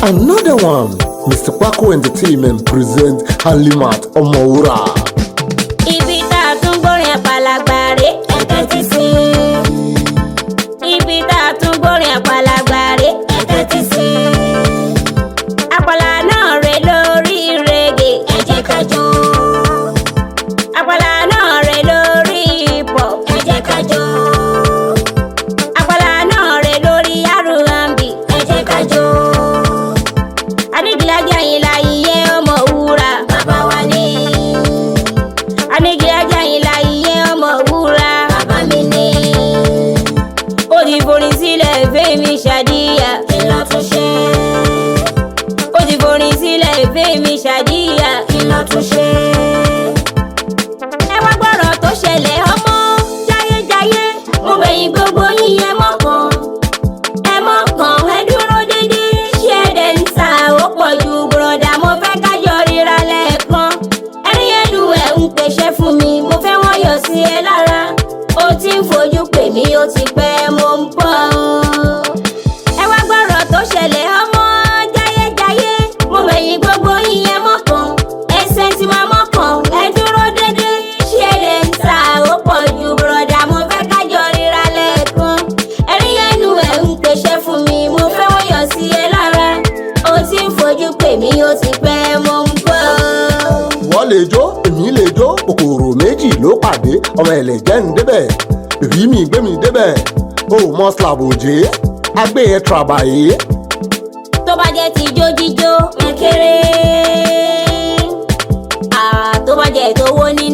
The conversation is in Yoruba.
Another one, Mr. Paco Entertainment presents Halimat Omowura. Ibi tá a tún gbórin Apala gbàre, ẹ̀kẹ́ ti sí. Ibi tá a tún gbórin Apala gbàre, ẹ̀kẹ́ ti sí. Apala náà rè lórí Rege, ẹ jẹ́ ká jó. Apala náà rè lórí hip hop, ẹ jẹ́ ká jó. Apala náà rè lórí R&B, ẹ jẹ́ ká jó. Anigilaja yín la iye Omowura, bàbá wa ni. Anigilaja yín la iye Omowura, bàbá mi ni. Ó ti forin sílẹ̀ fẹ́mi ṣàdíyà, kí ló tún ṣe? Ó ti forin sílẹ̀ fẹ́mi ṣàdíyà, kí ló tún ṣe? Ẹ wá gbọ́rọ̀ tó ṣẹlẹ̀ ọmọ jayéjayé, mo bẹ̀yìn gbogbo yín ẹ mọ̀kàn. Ẹ mọ̀kàn ẹ dúró dédé, ṣé ẹ̀dẹ̀ ń ta ó pọ̀ ju bùrọ̀dá, mo fẹ́ kájọ ríra lẹ́ẹ̀kan. Ẹ̀rín ẹ̀lú ẹ̀ ń pèsè fún mi, mo fẹ́ wọ́n yọ sí ẹ lára. Ó ti ń fojú pè mí, ó ti pẹ́ mo ń bọ̀. Ẹ wá gbọ́rọ̀ tó ṣẹlẹ̀ ọmọ jayéjayé, mo bẹ̀yìn gbogbo yín ẹ mọ̀kàn. Ẹsẹ̀ tí máa mọ̀kàn ẹ dúró dédé, ṣé ẹ̀dẹ̀ ń ta ó pọ̀ ju bùrọ̀dá, mo fẹ́ kájọ ríra lẹ́ẹ̀kan. Ẹ̀rín ẹ̀lú ẹ̀ ń pèsè fún mi, mo fẹ́ wọ́n yọ sí ẹ lára. Ó ti ń fojú pè mí, ó ti pẹ́ mo ń bọ̀. Wọ́n lè jó, èmi lè jó, kòkòrò méjì ló pàdé, ọmọ ẹlẹ́jẹ̀ ń débẹ̀, èrí mi gbé mi débẹ̀, ó mọ slabòjé, agbé ẹ tàbàyé. Tó bá jẹ́ ti jó jíjó ẹ kéré, tó bá jẹ́ tówó ní